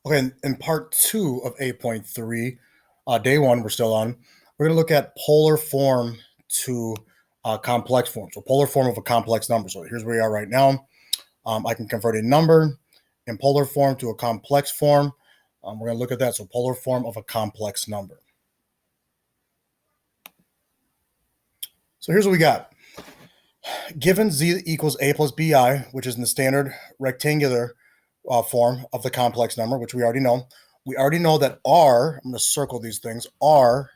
Okay, in part two of 8.3, day one, we're still on. We're going to look at polar form to complex form. So, polar form of a complex number. So, here's where we are right now. I can convert a number in polar form to a complex form. We're going to look at that. So, polar form of a complex number. So, here's what we got. Given z equals a plus bi, which is in the standard rectangular form of the complex number, which we already know that r, I'm going to circle these things, r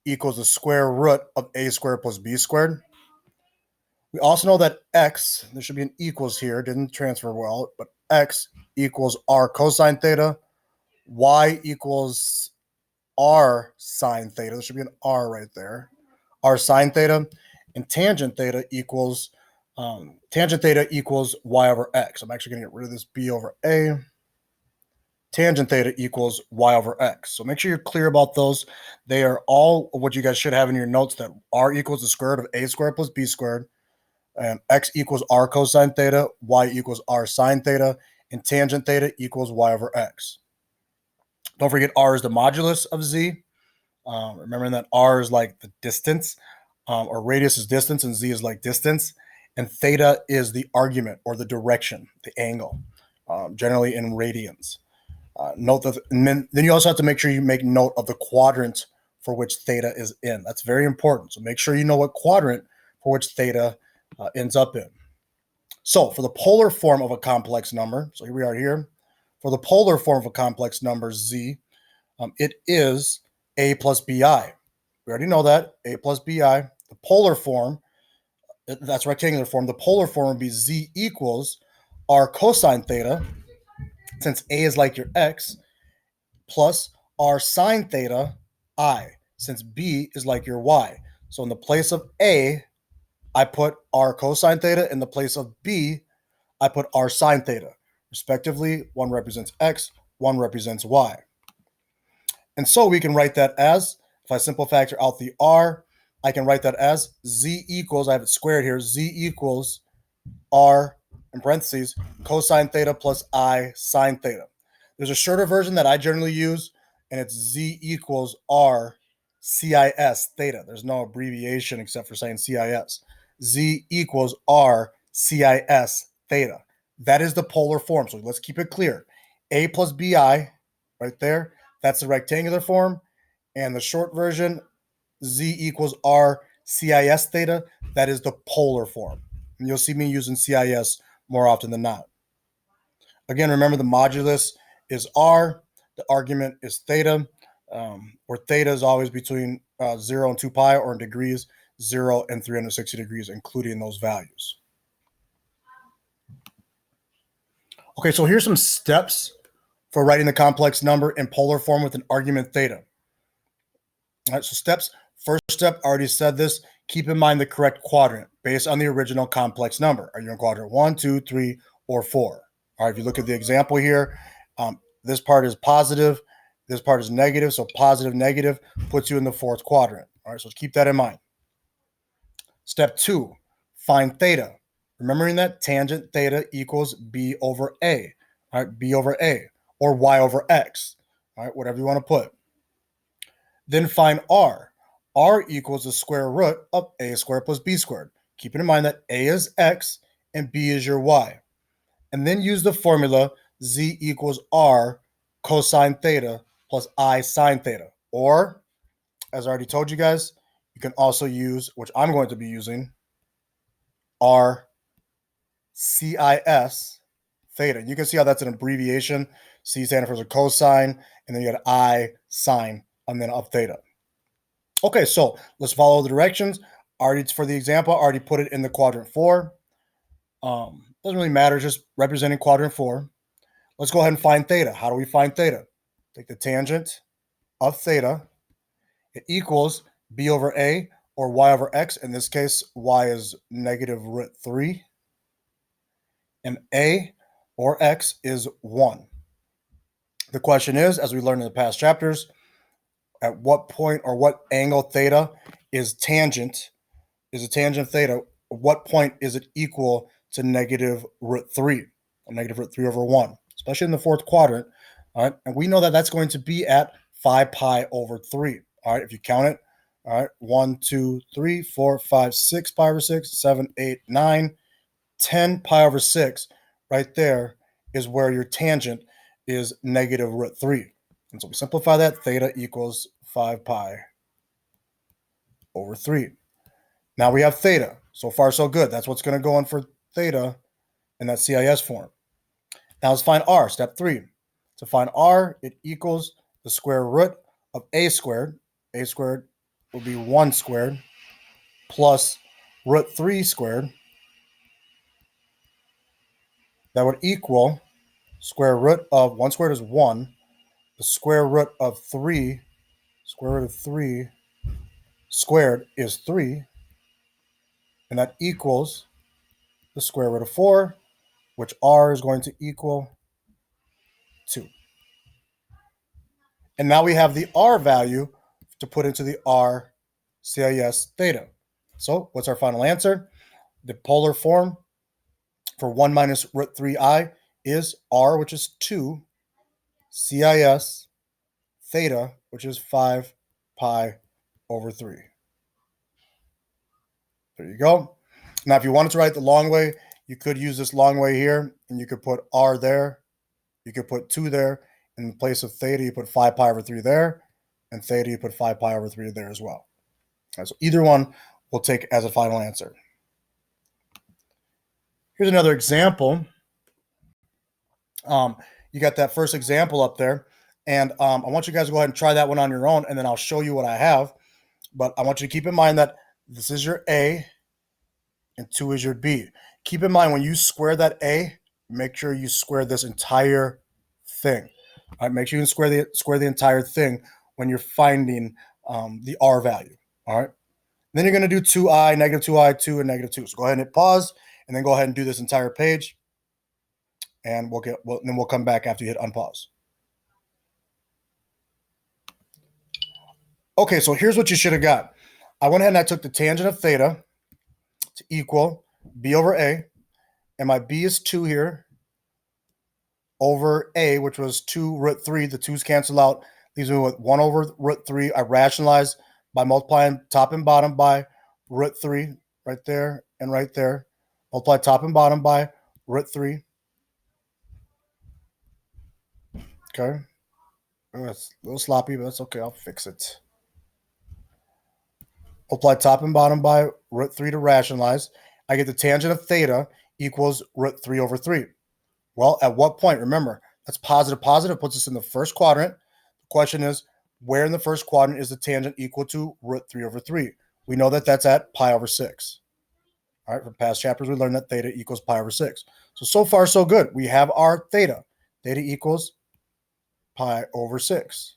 equals the square root of a squared plus b squared. We also know that x, there should be an equals here, didn't transfer well, but x equals r cosine theta, y equals r sine theta. There should be an r right there, r sine theta, and tangent theta equals y over x. I'm actually going to get rid of this b over a. Tangent theta equals y over x. So make sure you're clear about those. They are all what you guys should have in your notes, that r equals the square root of a squared plus b squared, and x equals r cosine theta, y equals r sine theta, and tangent theta equals y over x. Don't forget r is the modulus of z. Remembering that r is like the distance, or radius is distance, and z is like distance, and theta is the argument or the direction, the angle, generally in radians. Note that, and then you also have to make sure you make note of the quadrant for which theta is in. That's very important. So make sure you know what quadrant for which theta ends up in. So for the polar form of a complex number, so here we are here. For the polar form of a complex number, z, it is a plus bi. We already know that, a plus bi. The polar form, that's rectangular form. The polar form would be z equals r cosine theta, since a is like your x, plus r sine theta I, since b is like your y. So in the place of a, I put r cosine theta. In the place of b, I put r sine theta. Respectively, one represents x, one represents y. And so we can write that as, if I simple factor out the r, I can write that as z equals, I have it squared here, z equals r, in parentheses, cosine theta plus I sine theta. There's a shorter version that I generally use, and it's z equals r cis theta. There's no abbreviation except for saying cis. Z equals r cis theta. That is the polar form. So let's keep it clear. A plus bi, right there, that's the rectangular form. And the short version, z equals r cis theta, that is the polar form. And you'll see me using cis more often than not. Again, remember the modulus is r, the argument is theta, where theta is always between 0 and 2 pi, or in degrees, 0 and 360 degrees, including those values. Okay, so here's some steps for writing the complex number in polar form with an argument theta. All right, so steps. First step, I already said this. Keep in mind the correct quadrant based on the original complex number. Are you in quadrant 1, 2, 3, or 4? All right, if you look at the example here, this part is positive, this part is negative. So positive, negative puts you in the fourth quadrant. All right, so keep that in mind. Step 2, find theta. Remembering that tangent theta equals b over a. All right, b over a, or y over x. All right, whatever you want to put. Then find r. R equals the square root of a squared plus b squared. Keeping in mind that a is x and b is your y. And then use the formula z equals r cosine theta plus I sine theta. Or, as I already told you guys, you can also use, which I'm going to be using, r cis theta. You can see how that's an abbreviation. C standing for the cosine, and then you got I sine, and then of theta. Okay, so let's follow the directions. Already for the example, I already put it in the quadrant 4. Doesn't really matter, just representing quadrant 4. Let's go ahead and find theta. How do we find theta? Take the tangent of theta. It equals b over a, or y over x. In this case, y is negative root 3. And a, or x, is 1. The question is, as we learned in the past chapters, at what point or what angle theta is a tangent theta? At what point is it equal to negative root 3, or negative root 3 over 1? It's especially in the fourth quadrant. All right, and we know that that's going to be at 5 pi over 3. All right, if you count it, all right, 1, 2, 3, 4, 5, 6 pi over 6, 7, 8, 9, 10 pi over 6. Right there is where your tangent is negative root 3. And so we simplify that, theta equals 5 pi over 3. Now we have theta. So far, so good. That's what's going to go in for theta in that CIS form. Now let's find r, step 3. To find r, it equals the square root of a squared. A squared will be 1 squared plus root 3 squared. That would equal square root of 1 squared is 1. The square root of 3, square root of 3 squared is 3. And that equals the square root of 4, which r is going to equal 2. And now we have the r value to put into the r CIS theta. So what's our final answer? The polar form for 1 minus root 3i is r, which is 2, CIS theta, which is 5 pi over 3. There you go. Now, if you wanted to write the long way, you could use this long way here, and you could put r there. You could put 2 there. In place of theta, you put 5 pi over 3 there, and theta, you put 5 pi over 3 there as well. All right, so either one we'll take as a final answer. Here's another example. You got that first example up there, and I want you guys to go ahead and try that one on your own, and then I'll show you what I have. But I want you to keep in mind that this is your A, and 2 is your B. Keep in mind when you square that A, make sure you square this entire thing. All right, make sure you square the entire thing when you're finding the R value. All right. Then you're going to do 2i, negative 2i, 2, and negative 2. So go ahead and hit pause, and then go ahead and do this entire page. And then we'll come back after you hit unpause. Okay, so here's what you should have got. I went ahead and I took the tangent of theta to equal b over a. And my b is 2 here over a, which was 2 root 3. The 2's cancel out. Leaves me with 1 over root 3. I rationalize by multiplying top and bottom by root 3 right there and right there. Multiply top and bottom by root 3. Okay. That's a little sloppy, but that's okay. I'll fix it. Multiply top and bottom by root 3 to rationalize. I get the tangent of theta equals root 3 over 3. Well, at what point? Remember, that's positive. Positive puts us in the first quadrant. The question is, where in the first quadrant is the tangent equal to root 3 over 3? We know that that's at pi over 6. All right, from past chapters, we learned that theta equals pi over 6. So far, so good. We have our theta. Theta equals pi over 6.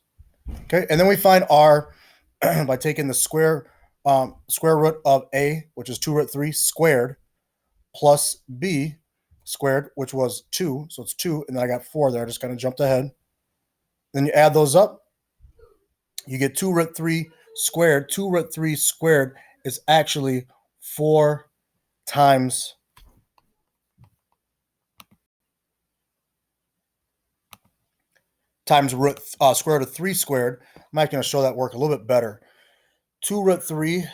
Okay, and then we find r by taking the square root of a, which is 2 root 3 squared, plus b squared, which was 2. So it's 2, and then I got 4 there. I just kind of jumped ahead. Then you add those up. You get 2 root 3 squared. 2 root 3 squared is actually 4 times root square root of 3 squared. I'm actually going to show that work a little bit better. 2 root 3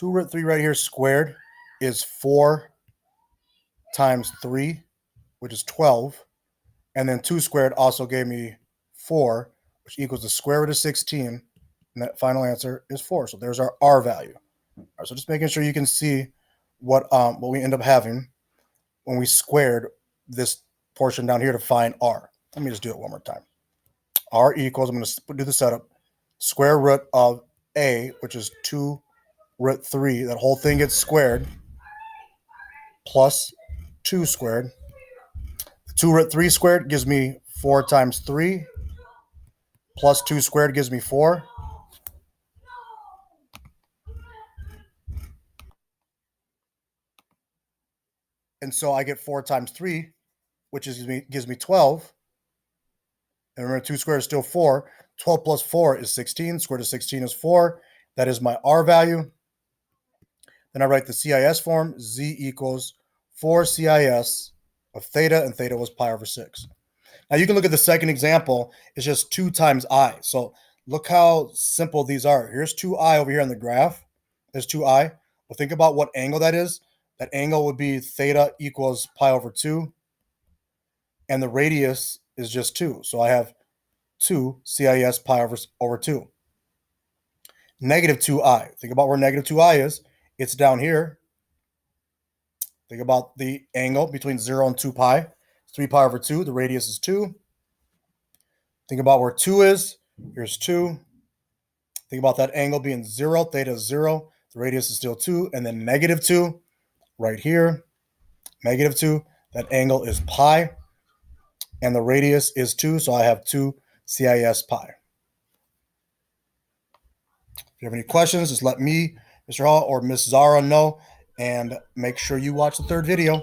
right here squared is 4 times 3, which is 12. And then 2 squared also gave me 4, which equals the square root of 16. And that final answer is 4. So there's our R value. All right, so just making sure you can see what we end up having when we squared this portion down here to find R. Let me just do it one more time. R equals, I'm going to do the setup, square root of A, which is 2 root 3. That whole thing gets squared, plus 2 squared. 2 root 3 squared gives me 4 times 3, plus 2 squared gives me 4. And so I get 4 times 3, which gives me 12. And remember, 2 squared is still 4. 12 plus 4 is 16. Square root of 16 is 4. That is my R value. Then I write the CIS form. Z equals 4 CIS of theta, and theta was pi over 6. Now you can look at the second example. It's just 2 times I. So look how simple these are. Here's 2I over here on the graph. There's 2I. Well, think about what angle that is. That angle would be theta equals pi over 2. And the radius is just 2. So I have 2 CIS pi over 2. Negative 2I. Think about where negative 2I is. It's down here. Think about the angle between 0 and 2 pi. 3 pi over 2. The radius is 2. Think about where 2 is. Here's 2. Think about that angle being 0. Theta is 0. The radius is still 2. And then negative 2 right here. Negative 2. That angle is pi. And the radius is 2. So I have 2 CIS pi. If you have any questions, just let me, Mr. Hall, or Miss Zara know. And make sure you watch the third video.